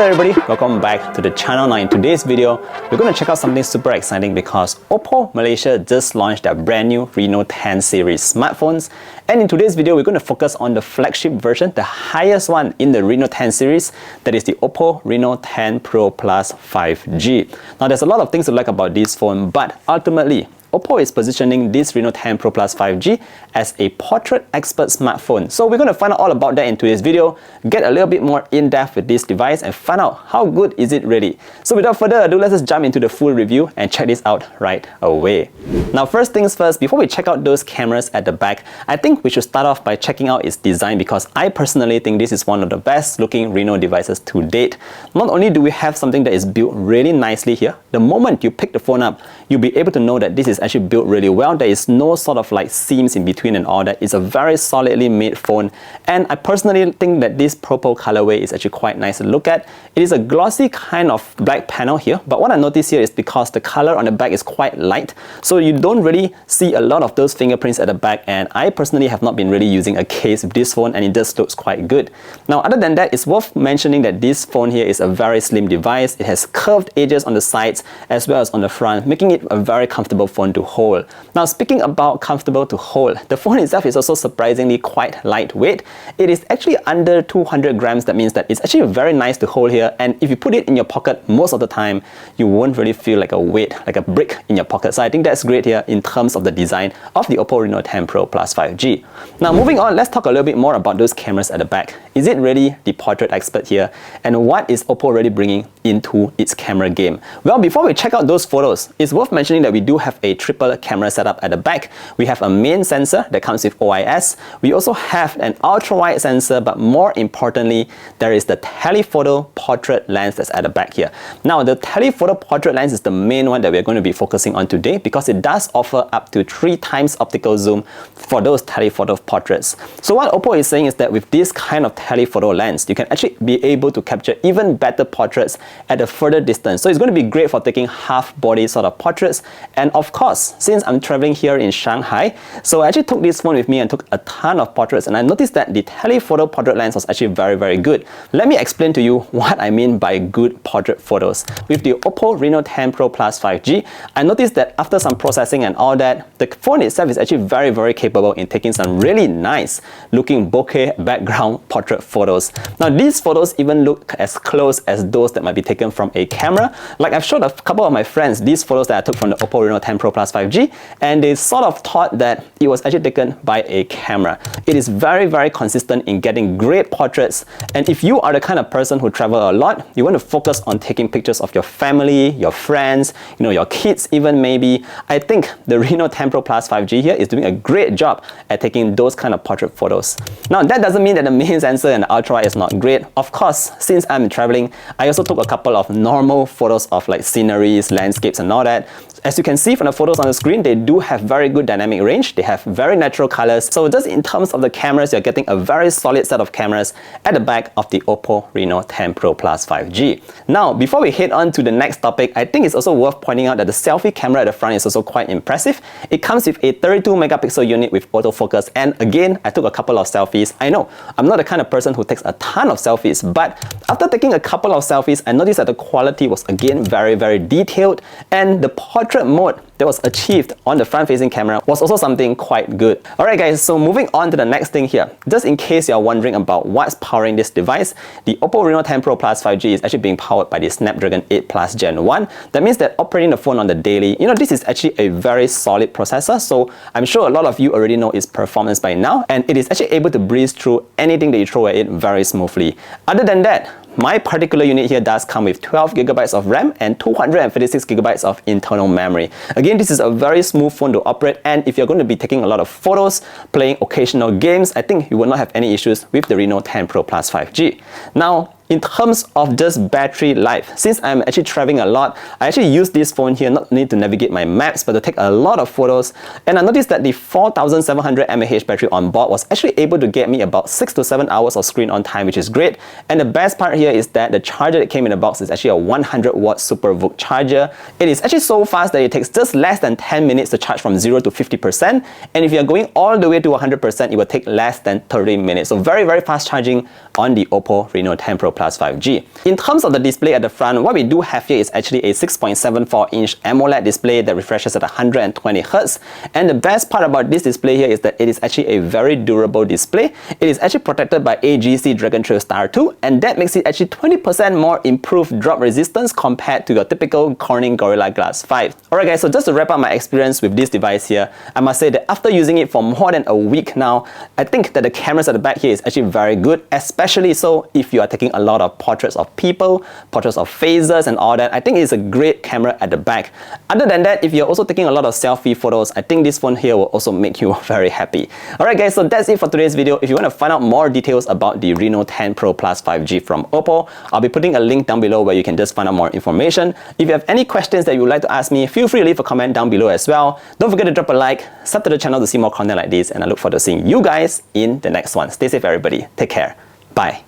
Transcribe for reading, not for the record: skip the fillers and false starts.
everybody, welcome back to the channel. Now in today's video, we're going to check out something super exciting because OPPO Malaysia just launched their brand new Reno 10 series smartphones. And in today's video, we're going to focus on the flagship version, the highest one in the Reno 10 series, that is the OPPO Reno10 Pro Plus 5G. Now there's a lot of things to like about this phone, but ultimately, OPPO is positioning this Reno10 Pro Plus 5G as a portrait expert smartphone. So we're going to find out all about that in today's video, get a little bit more in-depth with this device and find out how good is it really. So without further ado, let's just jump into the full review and check this out right away. Now first things first, before we check out those cameras at the back, I think we should start off by checking out its design because I personally think this is one of the best looking Reno devices to date. Not only do we have something that is built really nicely here, the moment you pick the phone up, you'll be able to know that this is actually built really well. There is no sort of like seams in between and all that. It's a very solidly made phone, and I personally think that this purple colorway is actually quite nice to look at. It is a glossy kind of black panel here, but what I notice here is because the color on the back is quite light, so you don't really see a lot of those fingerprints at the back, and I personally have not been really using a case with this phone, and it just looks quite good. Now other than that, it's worth mentioning that this phone here is a very slim device. It has curved edges on the sides as well as on the front, making it a very comfortable phone to hold. Now speaking about comfortable to hold, the phone itself is also surprisingly quite lightweight. It is actually under 200 grams. That means that it's actually very nice to hold here, and if you put it in your pocket most of the time, you won't really feel like a weight, like a brick in your pocket. So I think that's great here in terms of the design of the OPPO Reno10 Pro Plus 5G. Now moving on, let's talk a little bit more about those cameras at the back. Is it really the portrait expert here? And what is OPPO really bringing into its camera game? Well, before we check out those photos, it's worth mentioning that we do have a triple camera setup at the back. We have a main sensor that comes with OIS. We also have an ultra-wide sensor, but more importantly, there is the telephoto portrait lens that's at the back here. Now, the telephoto portrait lens is the main one that we're going to be focusing on today because it does offer up to 3 times optical zoom for those telephoto portraits. So what OPPO is saying is that with this kind of telephoto lens, you can actually be able to capture even better portraits at a further distance. So it's going to be great for taking half-body sort of portraits. And of course, since I'm traveling here in Shanghai, so I actually took this phone with me and took a ton of portraits, and I noticed that the telephoto portrait lens was actually very good. Let me explain to you what I mean by good portrait photos. With the OPPO Reno10 Pro Plus 5G, I noticed that after some processing and all that, the phone itself is actually very capable in taking some really nice looking bokeh background portrait photos. Now these photos even look as close as those that might be taken from a camera. Like I've showed a couple of my friends these photos that I took from the OPPO Reno10 Pro Plus 5G, and they sort of thought that it was actually taken by a camera. It is very consistent in getting great portraits, and if you are the kind of person who travel a lot, you want to focus on taking pictures of your family, your friends, your kids even maybe, I think the Reno10 Pro Plus 5G here is doing a great job at taking those kind of portrait photos. Now that doesn't mean that the main sensor and the ultra is not great. Of course, since I'm traveling, I also took a couple of normal photos of like sceneries, landscapes and all that. As you can see from the photos on the screen, they do have very good dynamic range. They have very natural colors. So just in terms of the cameras, you're getting a very solid set of cameras at the back of the OPPO Reno10 Pro Plus 5G. Now, before we head on to the next topic, I think it's also worth pointing out that the selfie camera at the front is also quite impressive. It comes with a 32 megapixel unit with autofocus. And again, I took a couple of selfies. I know I'm not the kind of person who takes a ton of selfies, but after taking a couple of selfies, I noticed that the quality was again very detailed, and the portrait mode that was achieved on the front-facing camera was also something quite good. Alright guys, so moving on to the next thing here. Just in case you're wondering about what's powering this device, the OPPO Reno10 Pro Plus 5G is actually being powered by the Snapdragon 8 Plus Gen 1. That means that operating the phone on the daily, this is actually a very solid processor, so I'm sure a lot of you already know its performance by now, and it is actually able to breeze through anything that you throw at it very smoothly. Other than that, my particular unit here does come with 12 GB of RAM and 256 GB of internal memory. Again, this is a very smooth phone to operate, and if you're going to be taking a lot of photos, playing occasional games, I think you will not have any issues with the Reno10 Pro Plus 5G. Now, in terms of just battery life, since I'm actually traveling a lot, I actually use this phone here not only to navigate my maps, but to take a lot of photos. And I noticed that the 4700 mAh battery on board was actually able to get me about 6 to 7 hours of screen on time, which is great. And the best part here is that the charger that came in the box is actually a 100 watt super VOOC charger. It is actually so fast that it takes just less than 10 minutes to charge from 0 to 50%. And if you're going all the way to 100%, it will take less than 30 minutes. So very fast charging on the OPPO Reno10 Pro Plus 5G. In terms of the display at the front, what we do have here is actually a 6.74-inch AMOLED display that refreshes at 120 Hz. And the best part about this display here is that it is actually a very durable display. It is actually protected by AGC Dragon Trail Star 2, and that makes it actually 20% more improved drop resistance compared to your typical Corning Gorilla Glass 5. Alright guys, so just to wrap up my experience with this device here, I must say that after using it for more than a week now, I think that the cameras at the back here is actually very good, especially so if you are taking a lot of portraits of people, portraits of faces and all that. I think it's a great camera at the back. Other than that, if you're also taking a lot of selfie photos, I think this phone here will also make you very happy. Alright guys, so that's it for today's video. If you want to find out more details about the Reno 10 Pro Plus 5G from OPPO, I'll be putting a link down below where you can just find out more information. If you have any questions that you would like to ask me, feel free to leave a comment down below as well. Don't forget to drop a like, sub to the channel to see more content like this, and I look forward to seeing you guys in the next one. Stay safe everybody. Take care. Bye.